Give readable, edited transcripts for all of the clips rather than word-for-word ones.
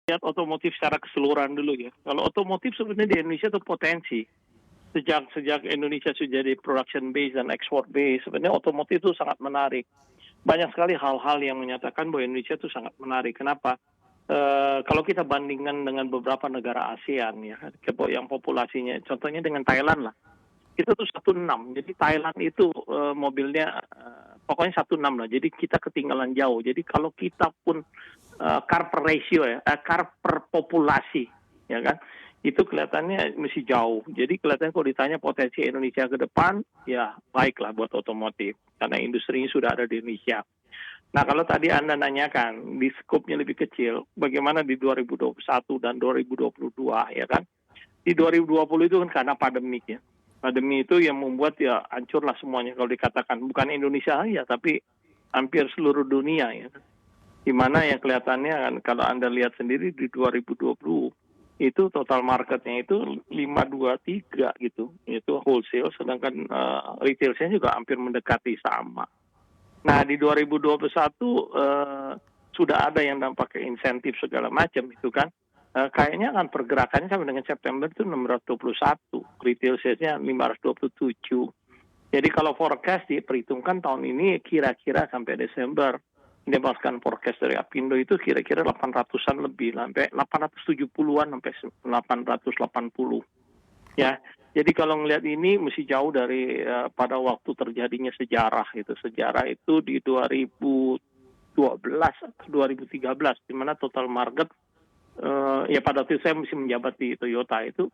lihat otomotif secara keseluruhan dulu ya. Kalau otomotif sebenarnya di Indonesia itu potensi. Sejak Indonesia sudah jadi production base dan export base, sebenarnya otomotif itu sangat menarik. Banyak sekali hal-hal yang menyatakan bahwa Indonesia itu sangat menarik. Kenapa? Kalau kita bandingkan dengan beberapa negara ASEAN ya, yang populasinya, contohnya dengan Thailand lah, itu tuh 16. Jadi Thailand itu mobilnya pokoknya 16 lah. Jadi kita ketinggalan jauh. Jadi kalau kita pun car per ratio ya, car per populasi, ya kan? Itu kelihatannya masih jauh. Jadi kelihatannya kalau ditanya potensi Indonesia ke depan, ya baiklah buat otomotif. Karena industrinya sudah ada di Indonesia. Nah kalau tadi Anda nanyakan, di skopnya lebih kecil, bagaimana di 2021 dan 2022 ya kan? Di 2020 itu kan karena pandemik ya. Pandemi itu yang membuat ya hancurlah semuanya kalau dikatakan. Bukan Indonesia aja, tapi hampir seluruh dunia ya. Di mana yang kelihatannya kan kalau Anda lihat sendiri di 2020 itu total marketnya itu 523 gitu, itu wholesale, sedangkan retail sales juga hampir mendekati sama. Nah di 2021 sudah ada yang pakai insentif segala macam itu kan, kayaknya kan pergerakannya sampai dengan September itu 621, retail salesnya 527. Jadi kalau forecast diperhitungkan tahun ini kira-kira sampai Desember, berdasarkan forecast dari Apindo itu kira-kira 800-an lebih, sampai 870-an sampai 880. Ya, jadi kalau ngelihat ini mesti jauh dari pada waktu terjadinya sejarah itu. Sejarah itu di 2012 atau 2013, di mana total market, ya pada waktu saya masih menjabat di Toyota itu,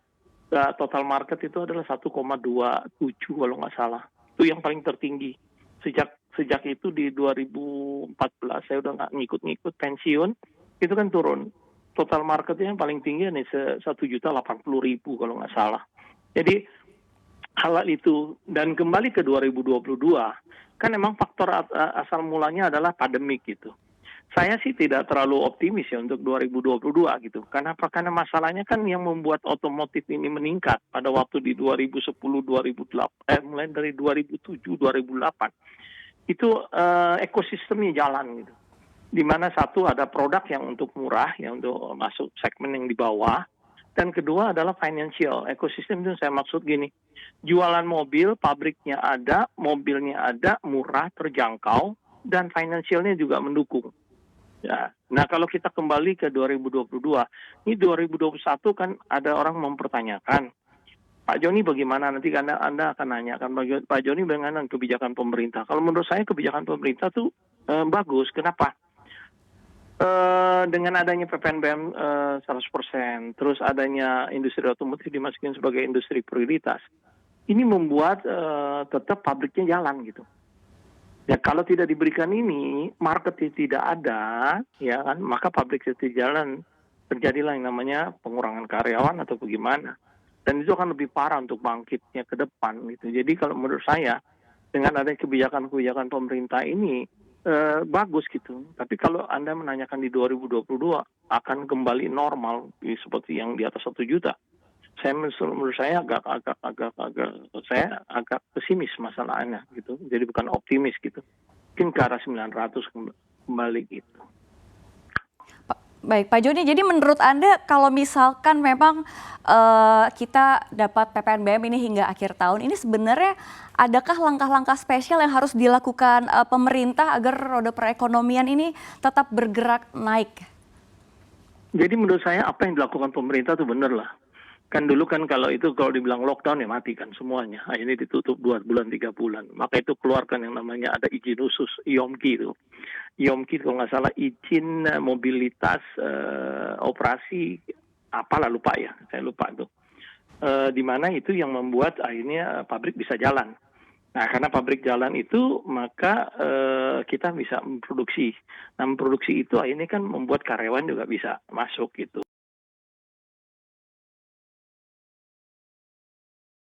total market itu adalah 1,27 kalau nggak salah. Itu yang paling tertinggi. Sejak itu di 2014 saya udah nggak ngikut-ngikut pensiun, itu kan turun. Total marketnya yang paling tinggi nih 1.080.000 kalau nggak salah. Jadi hal itu, dan kembali ke 2022, kan memang faktor asal mulanya adalah pandemik gitu. Saya sih tidak terlalu optimis ya untuk 2022 gitu. Kenapa? Karena masalahnya kan yang membuat otomotif ini meningkat pada waktu di 2010, 2008, mulai dari 2007, 2008. Itu ekosistemnya jalan gitu. Di mana satu ada produk yang untuk murah, yang untuk masuk segmen yang di bawah. Dan kedua adalah financial. Ekosistem itu saya maksud gini, jualan mobil, pabriknya ada, mobilnya ada, murah, terjangkau, dan financialnya juga mendukung. Ya. Nah kalau kita kembali ke 2022, ini 2021 kan ada orang mempertanyakan, Pak Joni bagaimana, nanti Anda akan nanyakan Pak Joni bagaimana kebijakan pemerintah. Kalau menurut saya kebijakan pemerintah tuh bagus. Kenapa? Dengan adanya PPNBM 100%, terus adanya industri otomotif dimasukin sebagai industri prioritas, ini membuat tetap pabriknya jalan gitu. Ya kalau tidak diberikan ini, marketnya tidak ada, ya kan, maka pabrik itu jalan, terjadilah yang namanya pengurangan karyawan atau bagaimana. Dan itu akan lebih parah untuk bangkitnya ke depan gitu. Jadi kalau menurut saya dengan adanya kebijakan-kebijakan pemerintah ini bagus gitu. Tapi kalau Anda menanyakan di 2022 akan kembali normal seperti yang di atas 1 juta. Menurut saya agak pesimis masalahnya gitu. Jadi bukan optimis gitu. Mungkin ke arah 900 kembali gitu. Baik, Pak Joni, jadi menurut Anda kalau misalkan memang kita dapat PPNBM ini hingga akhir tahun, ini sebenarnya adakah langkah-langkah spesial yang harus dilakukan pemerintah agar roda perekonomian ini tetap bergerak naik? Jadi menurut saya apa yang dilakukan pemerintah itu benar lah. Kan dulu kan kalau dibilang lockdown ya mati kan semuanya. Ini ditutup 2 bulan, 3 bulan. Maka itu keluarkan yang namanya ada izin khusus, IOMKI itu. IOMKI kalau nggak salah izin mobilitas operasi, apalah lupa ya, saya lupa itu. Di mana itu yang membuat akhirnya pabrik bisa jalan. Nah karena pabrik jalan itu maka kita bisa memproduksi. Nah memproduksi itu akhirnya kan membuat karyawan juga bisa masuk gitu.